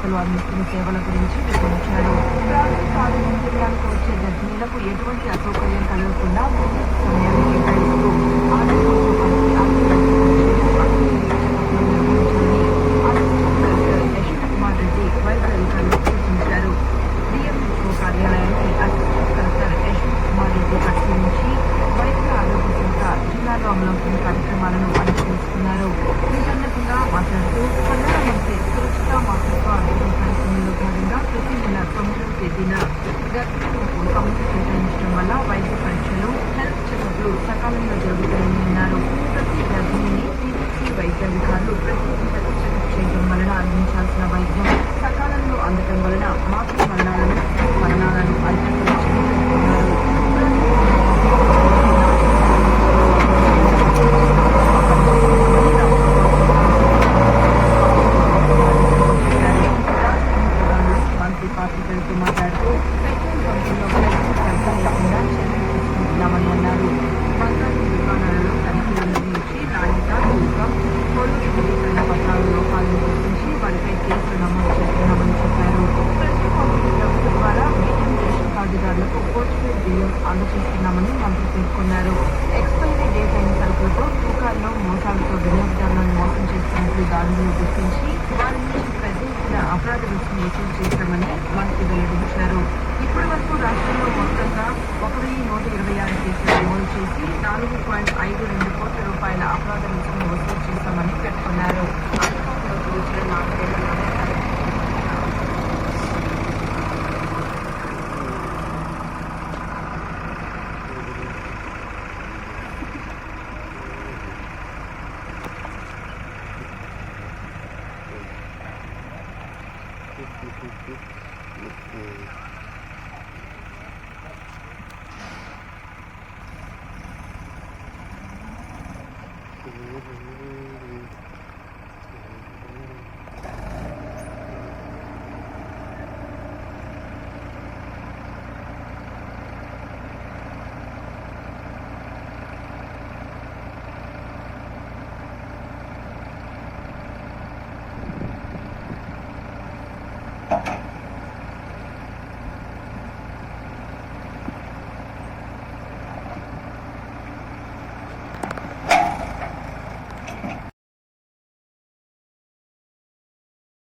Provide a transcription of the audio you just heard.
సంస్థలు అందిస్తున్న సేవల గురించి వివరించారు. ప్రైవేట్ కార్యాలయాలకు వచ్చే గర్భిణీలకు ఎటువంటి అసౌకర్యం కలగకుండా సమయాన్ని కేటాయిస్తూ ఆరోగ్యంతో కలిసి వైద్య అధికారులకు సూచించారు. డిఎంహెచ్ఓ కార్యాలయాన్ని అసిస్టెంట్ కలెక్టర్ యశ్వంత్ కుమార్ రెడ్డి పరిశీలించి వైద్య ఆరోగ్య శాఖ జిల్లాలో అమలవుతున్న కార్యక్రమాలను అడిగి తెలుసుకున్నారు. ఈ సందర్భంగా మాట్లాడుతూ ప్రధానమంత్రి సురక్షిత మాతృత్వ అభివృద్ధి కార్యక్రమంలో భాగంగా ప్రతి నెల 9వ తేదీన గర్భిణులకు కమిటీ కేటాయించడం వల్ల వైద్య పరీక్షలు, హెల్త్ చెకప్లు సకాలంలో జరుగుతాయని అన్నారు. ప్రతి గర్భిణిని సిబిసి వైద్యాధికారులు ప్రతి హెల్త్ చెకప్ చేయడం వలన అందించాల్సిన వైద్యం సకాలంలో అందటం వలన మాతృ మరణాలను అరికట్టవచ్చని పేర్కొన్నారు. పాత్రికలతో మాట్లాడుతూ పెట్రోల్ బంకుల్లో ఖర్చు లేకుండా చర్యలు తీసుకుంటున్నామని అన్నారు. బంగారు దుకాణాలలో తనిఖీలు నిర్వహించి నాణ్యత, తూకం, కొలువు ధృవీకరణ పత్రాల లోపాలను గుర్తించి వారిపై కేసులు నమోదు చేస్తున్నామని చెప్పారు. ప్రతి ఒక్కరి ప్రభుత్వం ద్వారా బియ్యం రేషన్ కార్డుదారులకు పోస్టుపేడ్ బియ్యం అందజేస్తున్నామని మంత్రి పేర్కొన్నారు. ఎక్స్పైరీ డేట్ అయిన సరుకులతో తూకాల్లో మోసాలతో వినియోగదారులను మోసం చేస్తున్నట్లు దాడులను గుర్తించి వారి నుంచి పెద్ద ఎత్తున అపరాధ రుసుము వసూలు చేశామని మంత్రి వెల్లడించారు. ఇప్పటి వరకు రాష్ట్రంలో మొత్తంగా 1126 కేసులు నమోదు చేసి 4.52 కోట్ల రూపాయల అపరాధ రుసుము వసూలు చేశామని పేర్కొన్నారు. అధికారులకు వచ్చిన 4 ఏళ్లలోనే